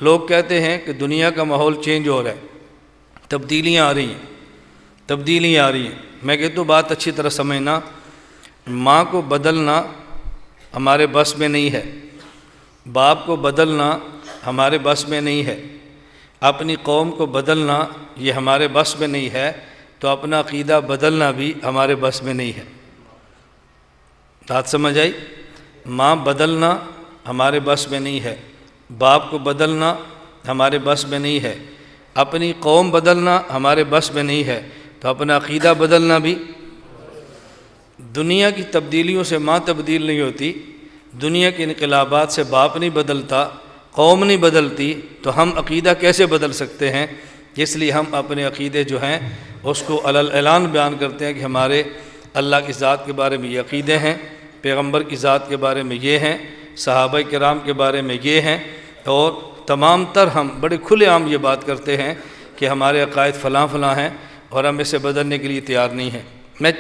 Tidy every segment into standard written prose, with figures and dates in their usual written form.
لوگ کہتے ہیں کہ دنیا کا ماحول چینج ہو رہا ہے، تبدیلیاں آ رہی ہیں، تبدیلیاں آ رہی ہیں۔ میں کہتا ہوں بات اچھی طرح سمجھنا، ماں کو بدلنا ہمارے بس میں نہیں ہے، باپ کو بدلنا ہمارے بس میں نہیں ہے، اپنی قوم کو بدلنا یہ ہمارے بس میں نہیں ہے، تو اپنا عقیدہ بدلنا بھی ہمارے بس میں نہیں ہے۔ بات سمجھ آئی؟ ماں بدلنا ہمارے بس میں نہیں ہے، باپ کو بدلنا ہمارے بس میں نہیں ہے، اپنی قوم بدلنا ہمارے بس میں نہیں ہے، تو اپنا عقیدہ بدلنا بھی۔ دنیا کی تبدیلیوں سے ماں تبدیل نہیں ہوتی، دنیا کے انقلابات سے باپ نہیں بدلتا، قوم نہیں بدلتی، تو ہم عقیدہ کیسے بدل سکتے ہیں؟ اس لیے ہم اپنے عقیدے جو ہیں اس کو علی الاعلان بیان کرتے ہیں کہ ہمارے اللہ کی ذات کے بارے میں یہ عقیدے ہیں، پیغمبر کی ذات کے بارے میں یہ ہیں، صحابہ کرام کے بارے میں یہ ہیں، اور تمام تر ہم بڑے کھلے عام یہ بات کرتے ہیں کہ ہمارے عقائد فلاں فلاں ہیں اور ہم اسے بدلنے کے لیے تیار نہیں ہیں۔ میں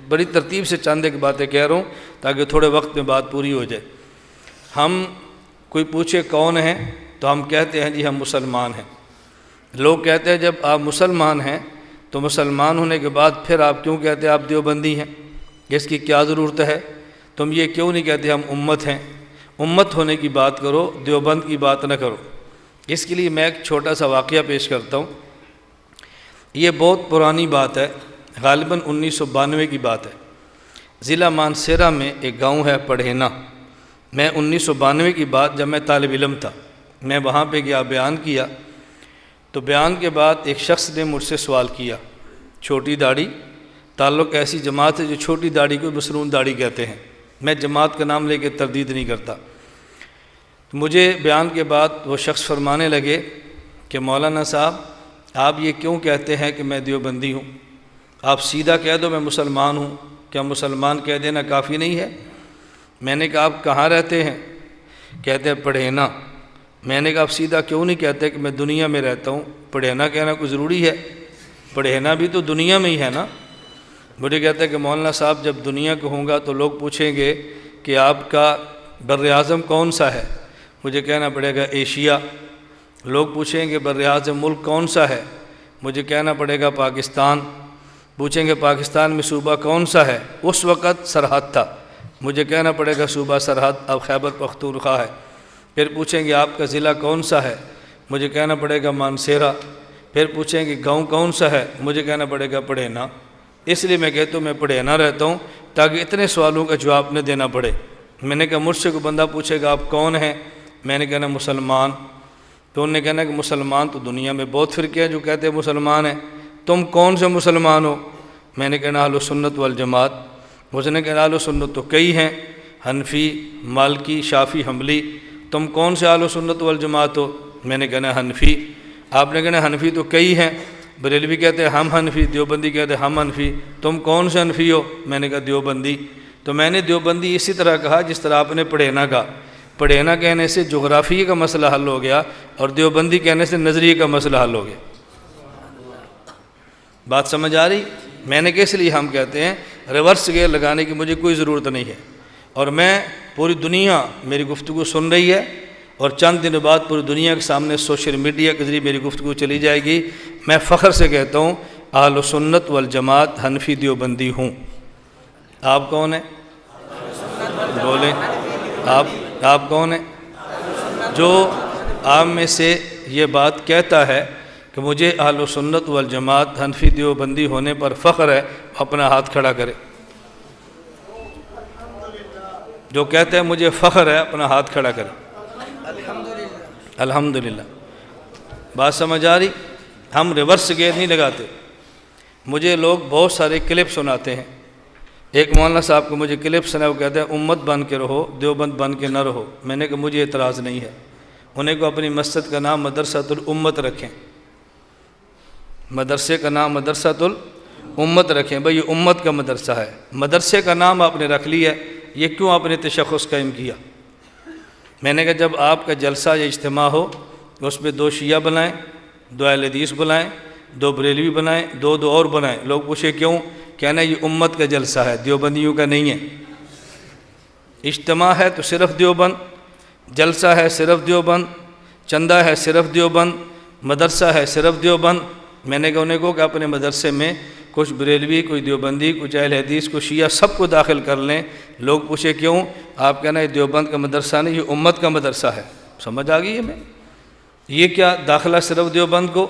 بڑی ترتیب سے چند ایک باتیں کہہ رہا ہوں تاکہ تھوڑے وقت میں بات پوری ہو جائے۔ ہم کوئی پوچھے کون ہیں تو ہم کہتے ہیں جی ہم مسلمان ہیں۔ لوگ کہتے ہیں جب آپ مسلمان ہیں تو مسلمان ہونے کے بعد پھر آپ کیوں کہتے ہیں آپ دیوبندی ہیں؟ اس کی کیا ضرورت ہے؟ تم یہ کیوں نہیں کہتے ہم امت ہیں؟ امت ہونے کی بات کرو، دیوبند کی بات نہ کرو۔ اس کے لیے میں ایک چھوٹا سا واقعہ پیش کرتا ہوں۔ یہ بہت پرانی بات ہے، غالباً 1992 کی بات ہے۔ ضلع مانسہرہ میں ایک گاؤں ہے پڑھینا۔ میں 1992 کی بات، جب میں طالب علم تھا، میں وہاں پہ گیا، بیان کیا، تو بیان کے بعد ایک شخص نے مجھ سے سوال کیا، چھوٹی داڑھی، تعلق ایسی جماعت ہے جو چھوٹی داڑھی کو مسنون داڑھی کہتے ہیں، میں جماعت کا نام لے کے تردید نہیں کرتا۔ مجھے بیان کے بعد وہ شخص فرمانے لگے کہ مولانا صاحب آپ یہ کیوں کہتے ہیں کہ میں دیوبندی ہوں؟ آپ سیدھا کہہ دو میں مسلمان ہوں، کیا مسلمان کہہ دینا کافی نہیں ہے؟ میں نے کہا آپ کہاں رہتے ہیں؟ کہتے ہیں پڑھینا۔ میں نے کہا آپ سیدھا کیوں نہیں کہتے کہ میں دنیا میں رہتا ہوں؟ پڑھینا کہنا کوئی ضروری ہے؟ پڑھینا بھی تو دنیا میں ہی ہے نا۔ مجھے کہتا ہے کہ مولانا صاحب جب دنیا کو ہوں گا تو لوگ پوچھیں گے کہ آپ کا بر اعظم کون سا ہے؟ مجھے کہنا پڑے گا ایشیا۔ لوگ پوچھیں گے بر اعظم ملک کون سا ہے؟ مجھے کہنا پڑے گا پاکستان۔ پوچھیں گے پاکستان میں صوبہ کون سا ہے؟ اس وقت سرحد تھا، مجھے کہنا پڑے گا صوبہ سرحد، اب خیبر پختونخوا ہے۔ پھر پوچھیں گے آپ کا ضلع کون سا ہے؟ مجھے کہنا پڑے گا مانسہرہ۔ پھر پوچھیں گے گاؤں کون سا ہے؟ مجھے کہنا پڑے گا پڑھینا۔ اس لیے میں کہتا ہوں میں پڑھینا رہتا ہوں تاکہ اتنے سوالوں کا جواب نہ دینا پڑے۔ میں نے کہا مجھ سے کوئی بندہ پوچھے گا آپ کون ہیں؟ میں نے کہنا مسلمان۔ تو انہوں نے کہنا کہ مسلمان تو دنیا میں بہت فرقے ہیں جو کہتے ہیں مسلمان ہیں، تم کون سے مسلمان ہو؟ میں نے کہنا اہل سنت والجماعت۔ اس نے کہا اہل سنت تو کئی ہیں، حنفی، مالکی، شافعی، حنبلی، تم کون سے اہل سنت والجماعت ہو؟ میں نے کہنا حنفی۔ آپ نے کہنا حنفی تو کئی ہیں، بریلوی کہتے ہیں ہم حنفی، دیوبندی کہتے ہیں ہم حنفی، تم کون سے حنفی ہو؟ میں نے کہا دیوبندی۔ تو میں نے دیوبندی اسی طرح کہا جس طرح آپ نے پڑھینا کہا۔ پڑھینا کہنے سے جغرافیے کا مسئلہ حل ہو گیا اور دیوبندی کہنے سے نظریے کا مسئلہ حل ہو گیا۔ بات سمجھ آ رہی؟ میں نے کہ اس لیے ہم کہتے ہیں ریورس گیئر لگانے کی مجھے کوئی ضرورت نہیں ہے، اور میں پوری دنیا میری گفتگو سن رہی ہے، اور چند دن بعد پوری دنیا کے سامنے سوشل میڈیا کے ذریعے میری گفتگو چلی جائے گی۔ میں فخر سے کہتا ہوں اہل سنت والجماعت حنفی دیوبندی ہوں۔ آپ کون ہیں؟ بولیں آپ کون ہیں؟ جو آپ میں سے یہ بات کہتا ہے کہ مجھے اہل سنت والجماعت حنفی دیوبندی ہونے پر فخر ہے، اپنا ہاتھ کھڑا کرے۔ جو کہتے ہیں مجھے فخر ہے اپنا ہاتھ کھڑا کرے۔ الحمدللہ۔ بات سمجھ آ رہی؟ ہم ریورس گیئر نہیں لگاتے۔ مجھے لوگ بہت سارے کلپ سناتے ہیں۔ ایک مولانا صاحب کو مجھے کلپ سنا، وہ کہتے ہیں امت بن کے رہو، دیوبند بن کے نہ رہو۔ میں نے کہا مجھے اعتراض نہیں ہے، انہیں کو اپنی مسجد کا نام مدرسۃ الامت رکھیں، مدرسے کا نام مدرسۃ الامت رکھیں۔ بھئی یہ امت کا مدرسہ ہے، مدرسے کا نام آپ نے رکھ لیا ہے، یہ کیوں آپ نے تشخص قائم کیا؟ میں نے کہا جب آپ کا جلسہ یا اجتماع ہو اس میں 2 شیعہ بنائیں، 2 اہل حدیث بنائیں، 2 بریلوی بنائیں، 2 اور بنائیں۔ لوگ پوچھے کیوں؟ کہنا یہ امت کا جلسہ ہے، دیوبندیوں کا نہیں ہے۔ اجتماع ہے تو صرف دیوبند، جلسہ ہے صرف دیوبند، چندہ ہے صرف دیوبند، مدرسہ ہے صرف دیوبند۔ میں نے انہیں کہا کہ اپنے مدرسے میں کچھ بریلوی، کوئی دیوبندی، کچھ اہل حدیث، کچھ شیعہ، سب کو داخل کر لیں۔ لوگ پوچھے کیوں؟ آپ کہنا یہ دیوبند کا مدرسہ نہیں، یہ امت کا مدرسہ ہے۔ سمجھ آ گئی ہے؟ میں یہ کیا داخلہ صرف دیوبند کو؟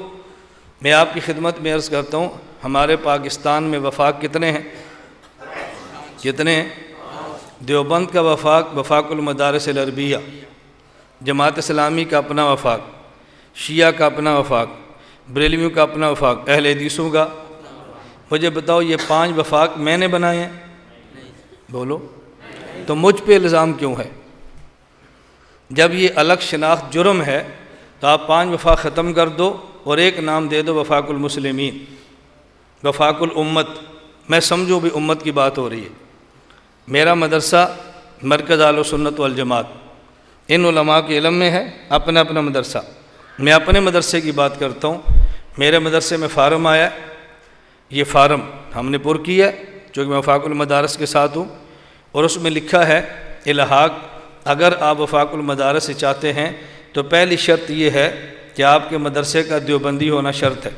میں آپ کی خدمت میں عرض کرتا ہوں، ہمارے پاکستان میں وفاق کتنے ہیں؟ کتنے ہیں؟ دیوبند کا وفاق المدارس العربیہ، جماعت اسلامی کا اپنا وفاق، شیعہ کا اپنا وفاق، بریلویوں کا اپنا وفاق، اہل حدیثوں کا۔ مجھے بتاؤ یہ 5 وفاق میں نے بنائے ہیں؟ بولو تو مجھ پہ الزام کیوں ہے؟ جب یہ الگ شناخت جرم ہے تو آپ 5 وفاق ختم کر دو اور ایک نام دے دو وفاق المسلمین، وفاق الامت۔ میں سمجھو بھی امت کی بات ہو رہی ہے۔ میرا مدرسہ مرکز اہل سنت والجماعت، ان علماء کے علم میں ہے اپنا اپنا مدرسہ۔ میں اپنے مدرسے کی بات کرتا ہوں۔ میرے مدرسے میں فارم آیا، یہ فارم ہم نے پر کیا ہے چونکہ میں وفاق المدارس کے ساتھ ہوں، اور اس میں لکھا ہے الحاق اگر آپ وفاق المدارس سے چاہتے ہیں تو پہلی شرط یہ ہے کہ آپ کے مدرسے کا دیوبندی ہونا شرط ہے۔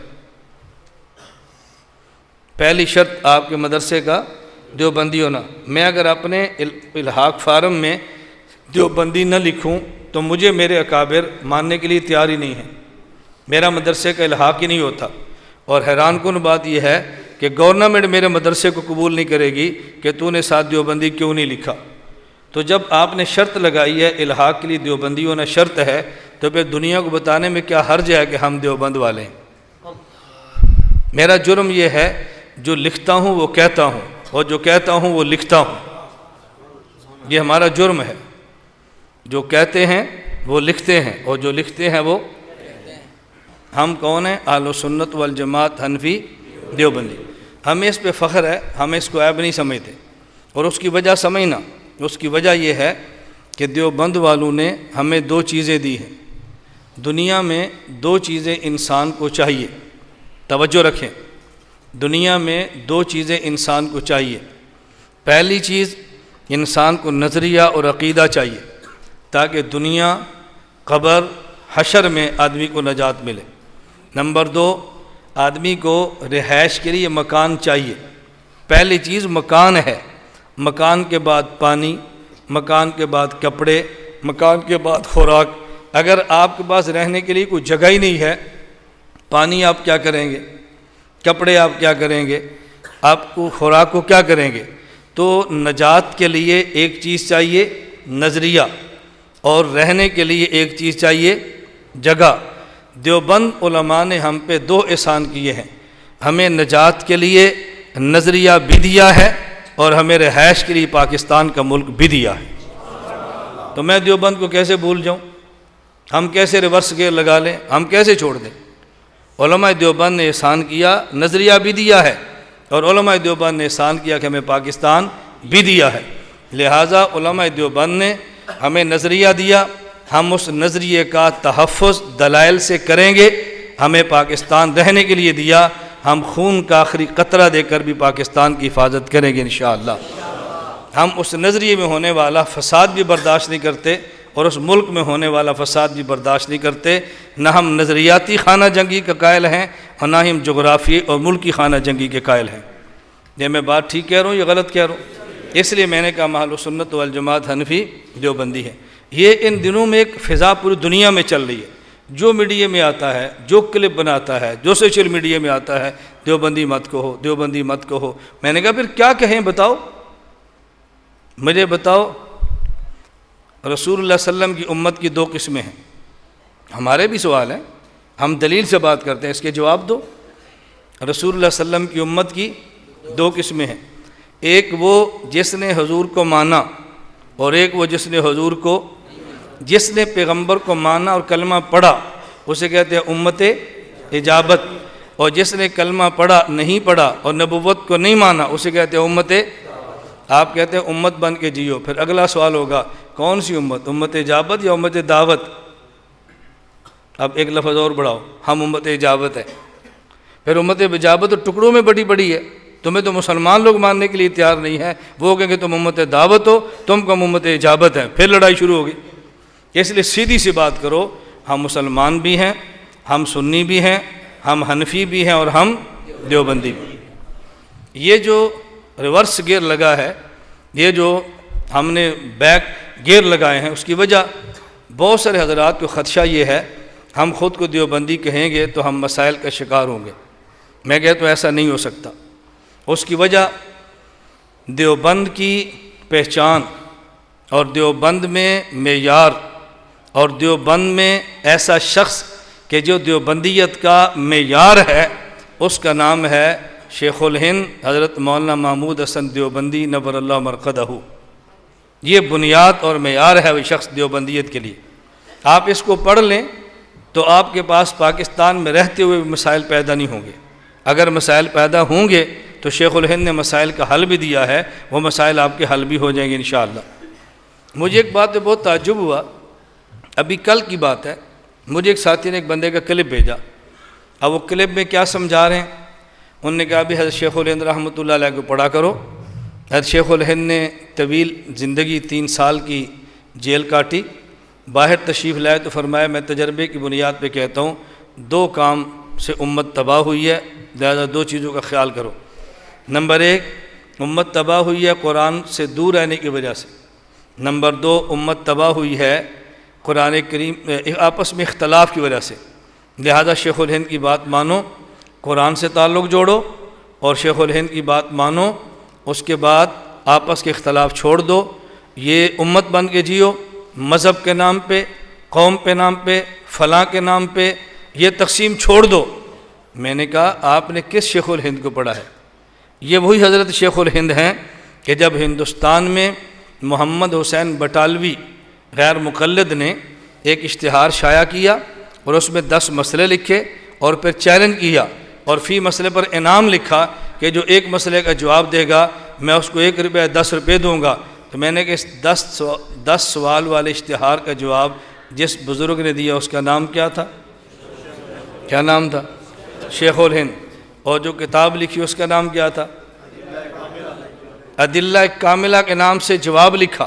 پہلی شرط آپ کے مدرسے کا دیوبندی ہونا۔ میں اگر اپنے الحاق فارم میں دیوبندی نہ لکھوں تو مجھے میرے اکابر ماننے کے لیے تیار ہی نہیں ہے، میرا مدرسے کا الحاق ہی نہیں ہوتا۔ اور حیران کن بات یہ ہے کہ گورنمنٹ میرے مدرسے کو قبول نہیں کرے گی کہ تو نے ساتھ دیوبندی کیوں نہیں لکھا۔ تو جب آپ نے شرط لگائی ہے الحاق کے لیے دیوبندی ہونا شرط ہے، تو پھر دنیا کو بتانے میں کیا حرج ہے کہ ہم دیوبند والے ہیں؟ میرا جرم یہ ہے جو لکھتا ہوں وہ کہتا ہوں، اور جو کہتا ہوں وہ لکھتا ہوں۔ یہ ہمارا جرم ہے، جو کہتے ہیں وہ لکھتے ہیں، اور جو لکھتے ہیں وہ ہم کون ہیں؟ اہل سنت والجماعت حنفی دیوبندی۔ ہمیں اس پہ فخر ہے، ہمیں اس کو عیب نہیں سمجھتے، اور اس کی وجہ سمجھنا، اس کی وجہ یہ ہے کہ دیوبند والوں نے ہمیں 2 چیزیں دی ہیں۔ دنیا میں 2 چیزیں انسان کو چاہیے، توجہ رکھیں، دنیا میں 2 چیزیں انسان کو چاہیے۔ پہلی چیز انسان کو نظریہ اور عقیدہ چاہیے تاکہ دنیا، قبر، حشر میں آدمی کو نجات ملے۔ نمبر 2، آدمی کو رہائش کے لیے مکان چاہیے۔ پہلی چیز مکان ہے، مکان کے بعد پانی، مکان کے بعد کپڑے، مکان کے بعد خوراک۔ اگر آپ کے پاس رہنے کے لیے کوئی جگہ ہی نہیں ہے، پانی آپ کیا کریں گے؟ کپڑے آپ کیا کریں گے؟ آپ کو خوراک کو کیا کریں گے؟ تو نجات کے لیے ایک چیز چاہیے نظریہ، اور رہنے کے لیے ایک چیز چاہیے جگہ۔ دیوبند علماء نے ہم پہ 2 احسان کیے ہیں، ہمیں نجات کے لیے نظریہ بھی دیا ہے اور ہمیں رہائش کے لیے پاکستان کا ملک بھی دیا ہے۔ تو میں دیوبند کو کیسے بھول جاؤں؟ ہم کیسے ریورس گیئر لگا لیں؟ ہم کیسے چھوڑ دیں؟ علماء دیوبند نے احسان کیا، نظریہ بھی دیا ہے، اور علماء دیوبند نے احسان کیا کہ ہمیں پاکستان بھی دیا ہے۔ لہٰذا علماء دیوبند نے ہمیں نظریہ دیا، ہم اس نظریے کا تحفظ دلائل سے کریں گے۔ ہمیں پاکستان رہنے کے لیے دیا، ہم خون کا آخری قطرہ دے کر بھی پاکستان کی حفاظت کریں گے انشاءاللہ۔ ہم اس نظریے میں ہونے والا فساد بھی برداشت نہیں کرتے، اور اس ملک میں ہونے والا فساد بھی برداشت نہیں کرتے۔ نہ ہم نظریاتی خانہ جنگی کا قائل ہیں، اور نہ ہی ہم جغرافی اور ملکی خانہ جنگی کے قائل ہیں۔ یہ میں بات ٹھیک کہہ رہا ہوں یا غلط کہہ رہا ہوں؟ اس لیے میں نے کہا اہل سنت والجماعت حنفی دیوبندی ہے۔ یہ ان دنوں میں ایک فضا پوری دنیا میں چل رہی ہے، جو میڈیا میں آتا ہے، جو کلپ بناتا ہے، جو سوشل میڈیا میں آتا ہے، دیوبندی مت کہو، دیوبندی مت کہو۔ میں نے کہا پھر کیا کہیں؟ بتاؤ مجھے، بتاؤ۔ رسول اللہ صلی اللہ علیہ وسلم کی امت کی 2 قسمیں ہیں۔ ہمارے بھی سوال ہیں، ہم دلیل سے بات کرتے ہیں، اس کے جواب دو۔ رسول اللہ صلی اللہ علیہ وسلم کی امت کی 2 قسمیں ہیں، ایک وہ جس نے حضور کو مانا، اور ایک وہ جس نے حضور کو، جس نے پیغمبر کو مانا اور کلمہ پڑھا اسے کہتے ہیں امت اجابت، اور جس نے کلمہ پڑھا نہیں پڑھا اور نبوت کو نہیں مانا اسے کہتے ہیں امت۔ آپ کہتے ہیں امت بن کے جیو۔ پھر اگلا سوال ہوگا کون سی امت، امت اجابت یا امت دعوت؟ اب ایک لفظ اور بڑھاؤ، ہم امت اجابت ہے۔ پھر امت اجابت تو ٹکڑوں میں بڑی بڑی ہے، تمہیں تو مسلمان لوگ ماننے کے لیے تیار نہیں ہے، وہ کہیں کہ تم امت دعوت ہو، تم کم امت اجابت ہے، پھر لڑائی شروع ہوگی۔ اس لیے سیدھی سی بات کرو، ہم مسلمان بھی ہیں، ہم سنی بھی ہیں، ہم حنفی بھی ہیں اور ہم دیوبندی بھی ہیں۔ یہ جو ریورس گیئر لگا ہے، یہ جو ہم نے بیک گیئر لگائے ہیں، اس کی وجہ بہت سارے حضرات کو خدشہ یہ ہے ہم خود کو دیوبندی کہیں گے تو ہم مسائل کا شکار ہوں گے۔ میں کہتا ہوں ایسا نہیں ہو سکتا۔ اس کی وجہ دیوبند کی پہچان اور دیوبند میں معیار اور دیوبند میں ایسا شخص کہ جو دیوبندیت کا معیار ہے، اس کا نام ہے شیخ الہند حضرت مولانا محمود حسن دیوبندی نور اللہ مرقدہ۔ یہ بنیاد اور معیار ہے وہ شخص دیوبندیت کے لیے۔ آپ اس کو پڑھ لیں تو آپ کے پاس پاکستان میں رہتے ہوئے مسائل پیدا نہیں ہوں گے۔ اگر مسائل پیدا ہوں گے تو شیخ الہند نے مسائل کا حل بھی دیا ہے، وہ مسائل آپ کے حل بھی ہو جائیں گے انشاءاللہ۔ مجھے ایک بات پہ بہت تعجب ہوا، ابھی کل کی بات ہے، مجھے ایک ساتھی نے ایک بندے کا کلپ بھیجا۔ اب وہ کلپ میں کیا سمجھا رہے ہیں؟ انہوں نے کہا بھی حضرت شیخ الہند رحمۃ اللہ علیہ کو پڑھا کرو۔ حضرت شیخ الہند نے طویل زندگی 3 سال کی جیل کاٹی، باہر تشریف لائے تو فرمایا میں تجربے کی بنیاد پہ کہتا ہوں 2 کام سے امت تباہ ہوئی ہے، لہذا 2 چیزوں کا خیال کرو۔ نمبر 1، امت تباہ ہوئی ہے قرآن سے دور رہنے کی وجہ سے۔ نمبر 2، امت تباہ ہوئی ہے قرآن کریم آپس میں اختلاف کی وجہ سے۔ لہذا شیخ الہند کی بات مانو، قرآن سے تعلق جوڑو، اور شیخ الہند کی بات مانو، اس کے بعد آپس کے اختلاف چھوڑ دو۔ یہ امت بن کے جیو، مذہب کے نام پہ، قوم کے نام پہ، فلاں کے نام پہ یہ تقسیم چھوڑ دو۔ میں نے کہا آپ نے کس شیخ الہند کو پڑھا ہے؟ یہ وہی حضرت شیخ الہند ہیں کہ جب ہندوستان میں محمد حسین بٹالوی غیر مقلد نے ایک اشتہار شائع کیا اور اس میں 10 مسئلے لکھے اور پھر چیلنج کیا اور فی مسئلے پر انعام لکھا کہ جو ایک مسئلے کا جواب دے گا میں اس کو 1 روپیہ 10 روپے دوں گا۔ تو میں نے کہ اس 10 سوال والے اشتہار کا جواب جس بزرگ نے دیا اس کا نام کیا تھا؟ کیا نام تھا؟ شیخ الہند۔ اور جو کتاب لکھی اس کا نام کیا تھا؟ ادلہ کاملہ کے نام سے جواب لکھا۔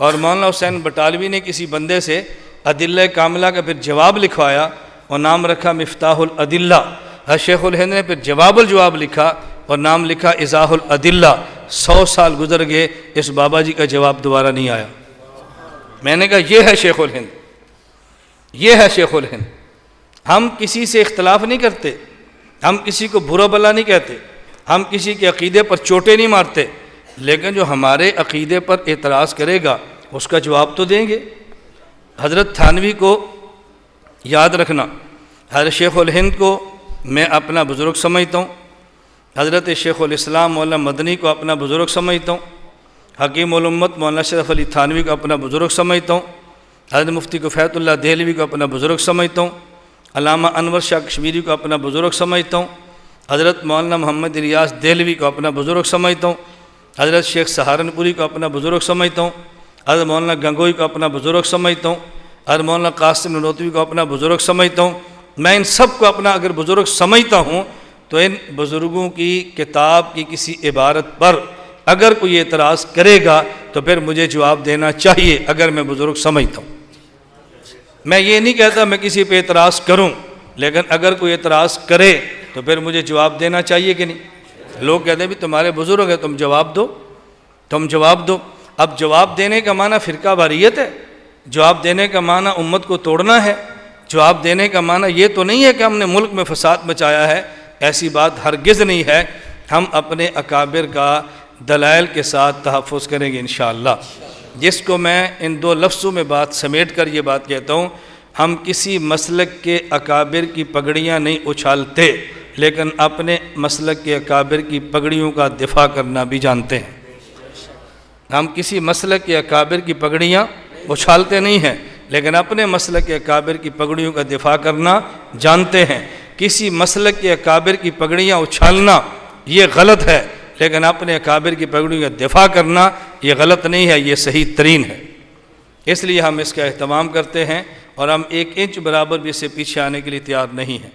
اور مولانا حسین بٹالوی نے کسی بندے سے ادلہ کاملہ کا پھر جواب لکھوایا اور نام رکھا مفتاح الادلہ۔ شیخ الہند نے پھر جواب الجواب لکھا اور نام لکھا ایضاح الادلہ۔ 100 سال گزر گئے، اس بابا جی کا جواب دوبارہ نہیں آیا۔ میں نے کہا یہ ہے شیخ الہند، یہ ہے شیخ الہند۔ ہم کسی سے اختلاف نہیں کرتے، ہم کسی کو برا بلا نہیں کہتے، ہم کسی کے عقیدے پر چوٹیں نہیں مارتے، لیکن جو ہمارے عقیدے پر اعتراض کرے گا اس کا جواب تو دیں گے۔ حضرت تھانوی کو یاد رکھنا، حضرت شیخ الہند کو میں اپنا بزرگ سمجھتا ہوں، حضرت شیخ الاسلام مولانا مدنی کو اپنا بزرگ سمجھتا ہوں، حکیم الامت مولانا اشرف علی تھانوی کو اپنا بزرگ سمجھتا ہوں، حضرت مفتی کفایت اللہ دہلوی کو اپنا بزرگ سمجھتا ہوں، علامہ انور شاہ کشمیری کو اپنا بزرگ سمجھتا ہوں، حضرت مولانا محمد الیاس دہلوی کو اپنا بزرگ سمجھتا ہوں، حضرت شیخ سہارنپوری کو اپنا بزرگ سمجھتا ہوں، حضرت مولانا گنگوئی کو اپنا بزرگ سمجھتا ہوں، حضرت مولانا قاسم نانوتوی کو اپنا بزرگ سمجھتا ہوں۔ میں ان سب کو اپنا اگر بزرگ سمجھتا ہوں تو ان بزرگوں کی کتاب کی کسی عبارت پر اگر کوئی اعتراض کرے گا تو پھر مجھے جواب دینا چاہیے اگر میں بزرگ سمجھتا ہوں۔ میں یہ نہیں کہتا میں کسی پہ اعتراض کروں، لیکن اگر کوئی اعتراض کرے تو پھر مجھے جواب دینا چاہیے کہ نہیں؟ لوگ کہتے ہیں بھی تمہارے بزرگ ہیں، تم جواب دو، تم جواب دو۔ اب جواب دینے کا معنی فرقہ واریت ہے، جواب دینے کا معنی امت کو توڑنا ہے، جواب دینے کا معنی یہ تو نہیں ہے کہ ہم نے ملک میں فساد مچایا ہے، ایسی بات ہرگز نہیں ہے۔ ہم اپنے اکابر کا دلائل کے ساتھ تحفظ کریں گے انشاءاللہ۔ جس کو میں ان 2 لفظوں میں بات سمیٹ کر یہ بات کہتا ہوں، ہم کسی مسلک کے اکابر کی پگڑیاں نہیں اچھالتے، لیکن اپنے مسلک کے اکابر کی پگڑیوں کا دفاع کرنا بھی جانتے ہیں۔ ہم کسی مسلک کے اکابر کی پگڑیاں اچھالتے نہیں ہیں، لیکن اپنے مسلک کے اکابر کی پگڑیوں کا دفاع کرنا جانتے ہیں۔ کسی مسلک کے اکابر کی پگڑیاں اچھالنا یہ غلط ہے، لیکن اپنے اکابر کی پگڑیوں کا دفاع کرنا یہ غلط نہیں ہے، یہ صحیح ترین ہے۔ اس لیے ہم اس کا اہتمام کرتے ہیں اور ہم 1 انچ برابر بھی اس سے پیچھے آنے کے لیے تیار نہیں ہیں۔